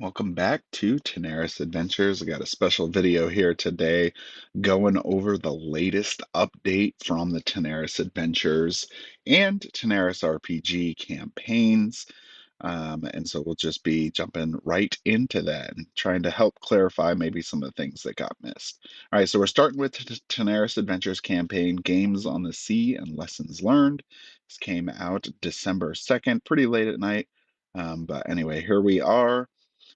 Welcome back to Tanares Adventures. I got a special video here today going over the latest update from the Tanares Adventures and Tanares RPG campaigns. And so we'll just be jumping right into that and trying to help clarify maybe some of the things that got missed. All right, so we're starting with the Tanares Adventures campaign, Games on the Sea and Lessons Learned. This came out December 2nd, pretty late at night. But anyway, here we are.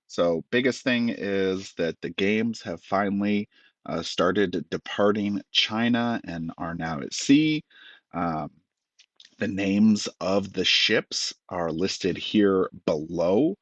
So, biggest thing is that the games have finally started departing China and are now at sea. Um, the names of the ships are listed here below,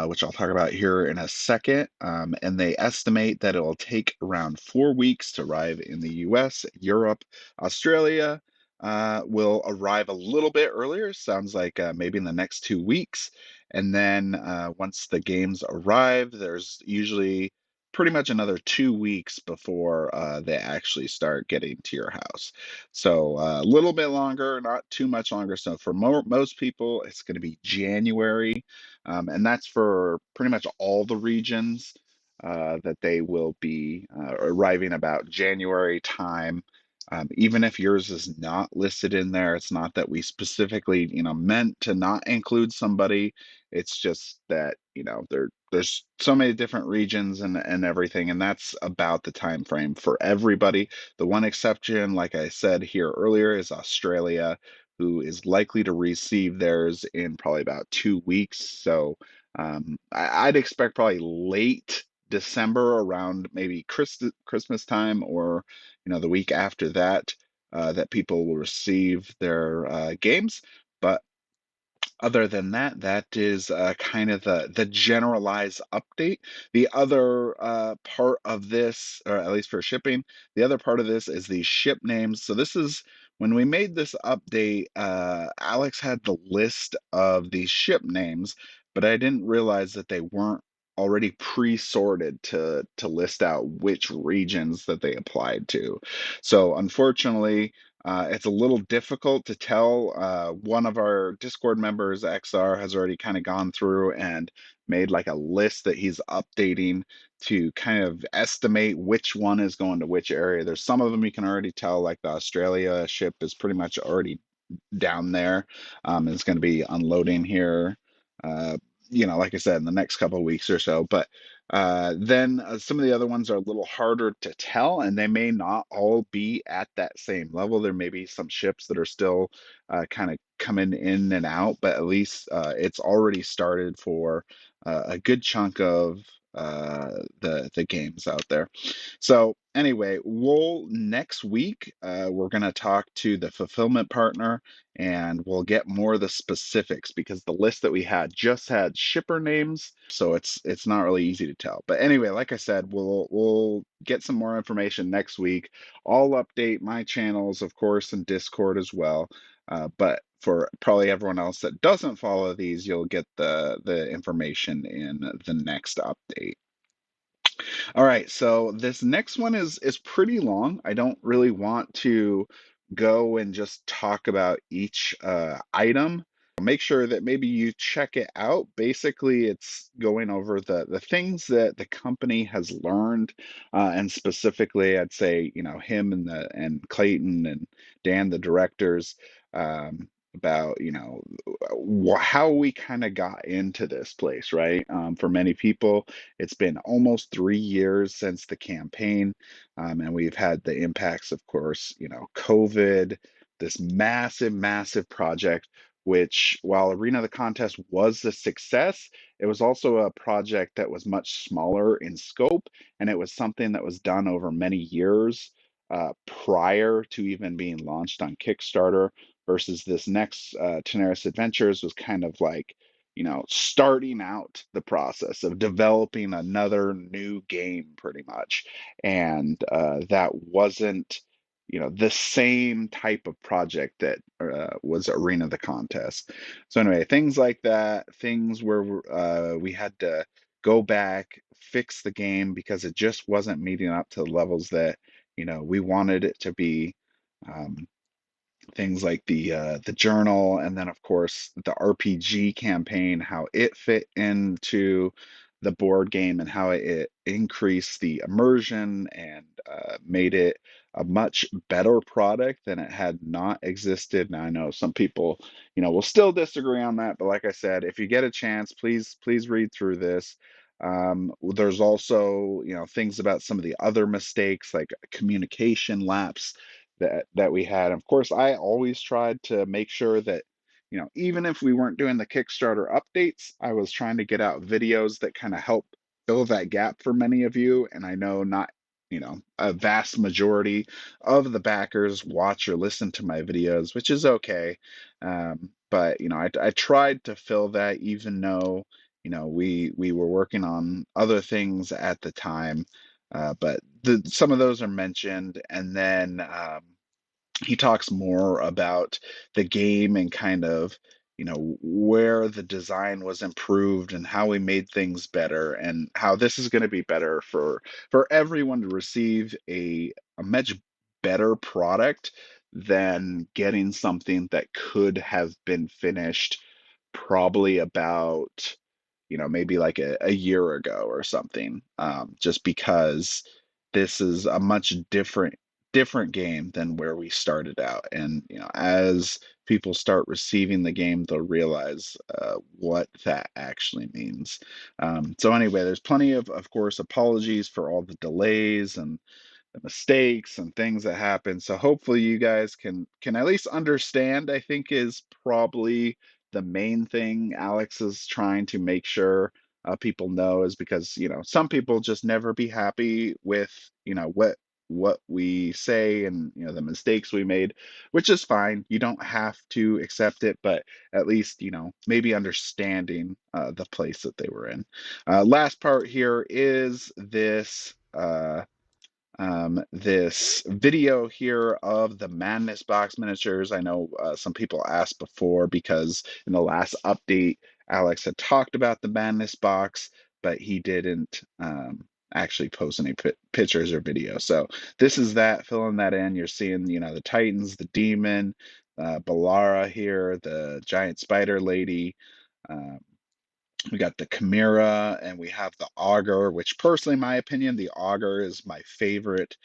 which I'll talk about here in a second. And they estimate that it will take around 4 weeks to arrive in the US. Europe, Australia will arrive a little bit earlier. Sounds like maybe in the next 2 weeks. And then once the games arrive, there's usually pretty much another 2 weeks before they actually start getting to your house. So a little bit longer, not too much longer. So for most people, it's going to be January, and that's for pretty much all the regions that they will be arriving about January time. Even if yours is not listed in there, it's not that we specifically, meant to not include somebody. It's just that, there's so many different regions and everything, and that's about the time frame for everybody. The one exception, like I said here earlier, is Australia, who is likely to receive theirs in probably about 2 weeks. So I'd expect probably late December, around maybe Christmas time, or the week after that, that people will receive their games. But other than that, that is kind of the generalized update. The other part of this, or at least for shipping, the other part of this is the ship names. So this is when we made this update, Alex had the list of these ship names, but I didn't realize that they weren't already pre-sorted to list out which regions that they applied to. So unfortunately, it's a little difficult to tell. One of our Discord members, XR, has already kind of gone through and made like a list that he's updating to kind of estimate which one is going to which area. There's some of them you can already tell, like the Australia ship is pretty much already down there. It's going to be unloading here, uh, like I said, in the next couple of weeks or so. But then some of the other ones are a little harder to tell, and they may not all be at that same level. There may be some ships that are still kind of coming in and out, but at least it's already started for a good chunk of the games out there. So anyway, we'll next week we're going to talk to the fulfillment partner, and we'll get more of the specifics, because the list that we had just had shipper names, so it's not really easy to tell. But anyway, like I said, we'll get some more information next week. I'll update my channels, of course, and Discord as well. But for probably everyone else that doesn't follow these, you'll get the information in the next update. All right, so this next one is pretty long. I don't really want to go and just talk about each item. Make sure that maybe you check it out. Basically, it's going over the things that the company has learned, and specifically, I'd say, him and Clayton and Dan, the directors, about how we kind of got into this place, right? For many people, it's been almost 3 years since the campaign, and we've had the impacts, of course, COVID, this massive, massive project, which, while Arena of the Contest was a success, it was also a project that was much smaller in scope, and it was something that was done over many years prior to even being launched on Kickstarter, versus this next Tanares Adventures was kind of like, starting out the process of developing another new game, pretty much. And that wasn't, the same type of project that was Arena the Contest. So anyway, things like that, things where we had to go back, fix the game because it just wasn't meeting up to the levels that, we wanted it to be. Um, Things like the journal, and then of course the RPG campaign, how it fit into the board game and how it increased the immersion and made it a much better product than it had not existed. Now I know some people, will still disagree on that, but like I said, if you get a chance, please read through this. There's also, things about some of the other mistakes like communication lapse that we had. Of course, I always tried to make sure that, even if we weren't doing the Kickstarter updates, I was trying to get out videos that kind of help fill that gap for many of you. And I know not, a vast majority of the backers watch or listen to my videos, which is okay. But I tried to fill that, even though we were working on other things at the time. But some of those are mentioned, and then he talks more about the game and kind of where the design was improved and how we made things better, and how this is going to be better for everyone to receive a much better product than getting something that could have been finished probably about maybe like a year ago or something, just because this is a much different game than where we started out. And as people start receiving the game, they'll realize what that actually means. So anyway, there's plenty of course, apologies for all the delays and the mistakes and things that happen. So hopefully you guys can at least understand, I think is probably the main thing Alex is trying to make sure people know, is because some people just never be happy with what we say, and the mistakes we made, which is fine. You don't have to accept it, but at least maybe understanding the place that they were in. Last part here is this video here of the Madness Box miniatures. I know some people asked before, because in the last update, Alex had talked about the Madness Box, but he didn't actually post any pictures or video. So this is that, filling that in. You're seeing, the Titans, the Demon, Balara here, the Giant Spider Lady. Um, we got the Chimera, and we have the Augur, which personally, in my opinion, the Augur is my favorite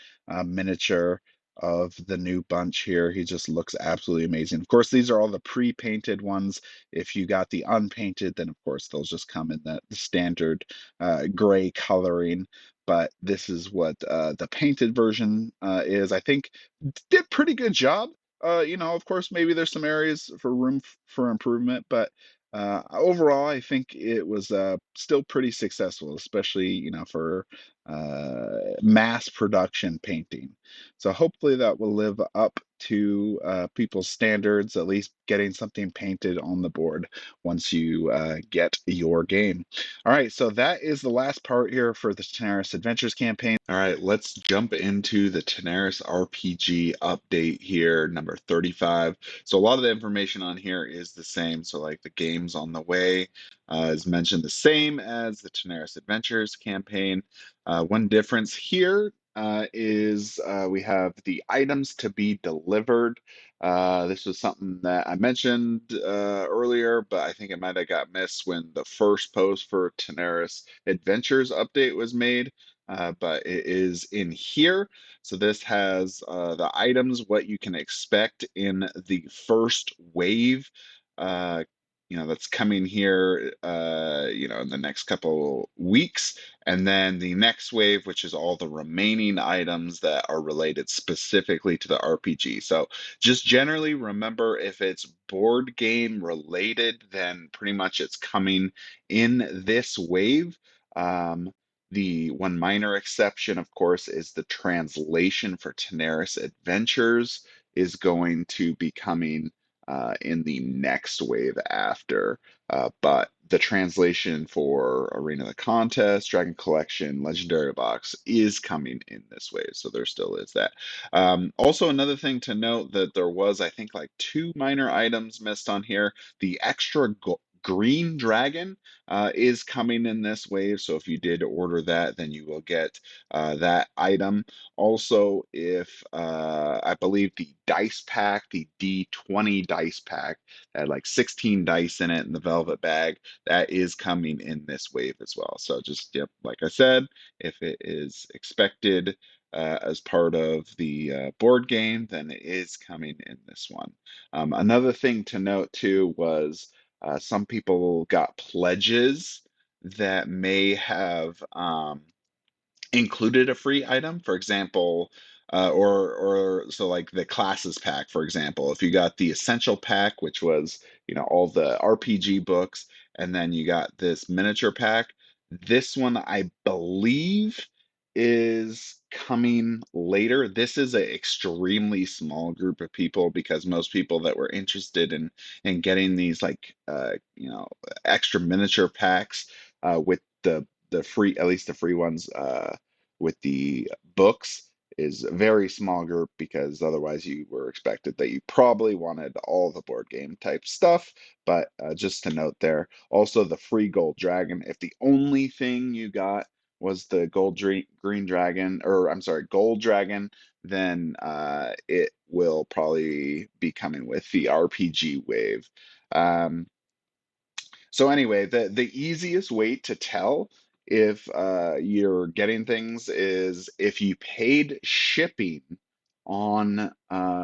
miniature of the new bunch here. He just looks absolutely amazing. Of course, these are all the pre-painted ones. If you got the unpainted, then of course those just come in the standard gray coloring. But this is what the painted version is. I think did pretty good job. Of course, maybe there's some areas for room for improvement, but overall, I think it was still pretty successful, especially for mass production painting. So hopefully that will live up to people's standards, at least getting something painted on the board once you get your game. All right, so that is the last part here for the Tanares Adventures campaign. All right, let's jump into the Tanares RPG update here, number 35. So a lot of the information on here is the same. So like the games on the way is mentioned the same as the Tanares Adventures campaign. One difference here is we have the items to be delivered. This was something that I mentioned earlier, but I think it might have got missed when the first post for Tanares Adventures update was made. But it is in here. So this has the items, what you can expect in the first wave, uh, that's coming here, in the next couple weeks. And then the next wave, which is all the remaining items that are related specifically to the RPG. So just generally remember, if it's board game related, then pretty much it's coming in this wave. The one minor exception, of course, is the translation for Tanares Adventures is going to be coming in the next wave after. But the translation for Arena of the Contest, Dragon Collection, Legendary Box is coming in this wave. So there still is that. Also, another thing to note, that there was, I think, like 2 minor items missed on here. The extra green dragon is coming in this wave. So if you did order that, then you will get that item. Also, if I believe the dice pack, the D20 dice pack, had like 16 dice in it in the velvet bag, that is coming in this wave as well. So just, yep, like I said, if it is expected as part of the board game, then it is coming in this one. Another thing to note too was some people got pledges that may have included a free item. For example, or so like the classes pack, for example, if you got the essential pack, which was, you know, all the RPG books, and then you got this miniature pack, this one I believe is coming later. This is an extremely small group of people because most people that were interested in getting these like you know, extra miniature packs with the free, at least the free ones with the books, is a very small group, because otherwise you were expected that you probably wanted all the board game type stuff. But just to note there, also the free gold dragon, if the only thing you got was the green dragon, or I'm sorry, gold dragon, then it will probably be coming with the RPG wave. Um, so anyway, the easiest way to tell if you're getting things is if you paid shipping on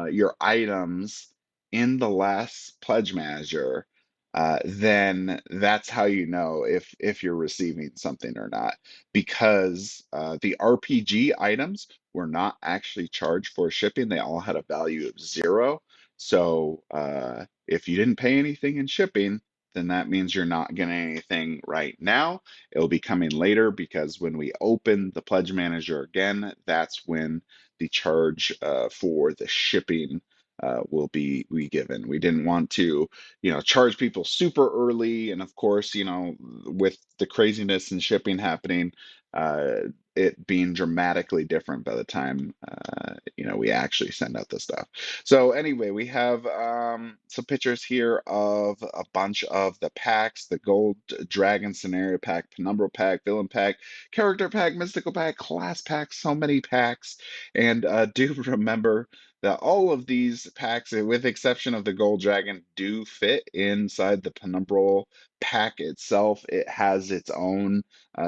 your items in the last pledge manager, then that's how you know if you're receiving something or not. Because the RPG items were not actually charged for shipping; they all had a value of 0. So if you didn't pay anything in shipping, then that means you're not getting anything right now. It'll be coming later, because when we open the pledge manager again, that's when the charge for the shipping will be given. We didn't want to, you know, charge people super early, and of course, you know, with the craziness in shipping happening, uh, it being dramatically different by the time you know, we actually send out the stuff. So anyway, we have some pictures here of a bunch of the packs: the Gold Dragon Scenario Pack, Penumbral Pack, Villain Pack, Character Pack, Mystical Pack, Class Pack, so many packs. And do remember that all of these packs, with exception of the Gold Dragon, do fit inside the Penumbral Pack itself. It has its own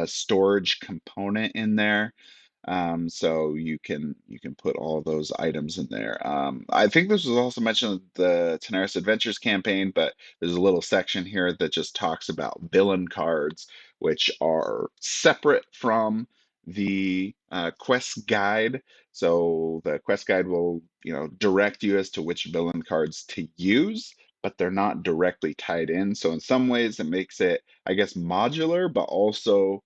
storage component in there, so you can put all those items in there. I think this was also mentioned in the Tanares Adventures campaign, but there's a little section here that just talks about villain cards, which are separate from the quest guide. So the quest guide will, you know, direct you as to which villain cards to use, but they're not directly tied in. So in some ways, it makes it, I guess, modular, but also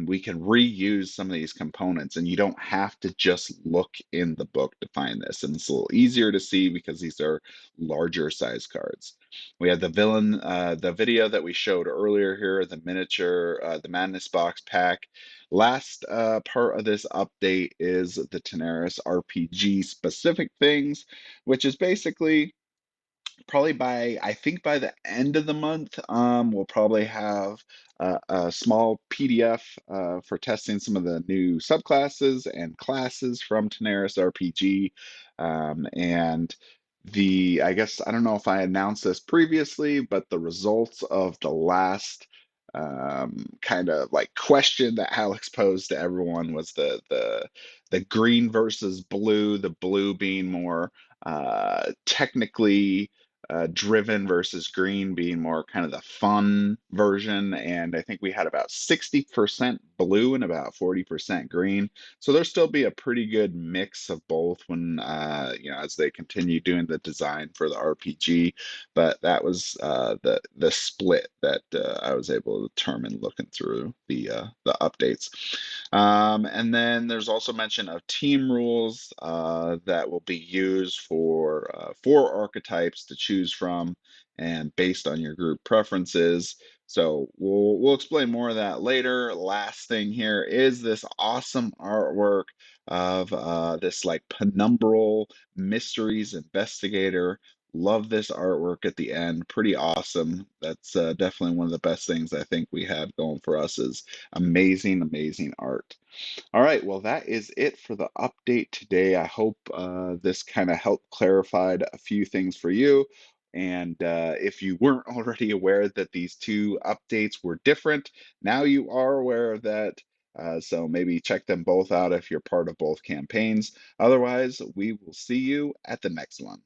we can reuse some of these components, and you don't have to just look in the book to find this. And it's a little easier to see because these are larger size cards. We have the villain, the video that we showed earlier here, the miniature, the Madness Box pack. Last part of this update is the Tanares RPG specific things, which is basically probably by, I think by the end of the month, we'll probably have a small PDF for testing some of the new subclasses and classes from Tanares RPG. And I guess, I don't know if I announced this previously, but the results of the last kind of like question that Alex posed to everyone was the green versus blue, the blue being more technically driven, versus green being more kind of the fun version. And I think we had about 60% blue and about 40% green. So there'll still be a pretty good mix of both when, you know, as they continue doing the design for the RPG. But that was the split that I was able to determine looking through the updates. And then there's also mention of team rules that will be used for 4 archetypes to choose from, and based on your group preferences. So we'll explain more of that later. Last thing here is this awesome artwork of this like penumbral mysteries investigator Love this artwork at the end. Pretty awesome. That's definitely one of the best things I think we have going for us is amazing, amazing art. All right, well, that is it for the update today. I hope this kind of helped clarified a few things for you. And if you weren't already aware that these two updates were different, now you are aware of that. So maybe check them both out if you're part of both campaigns. Otherwise, we will see you at the next one.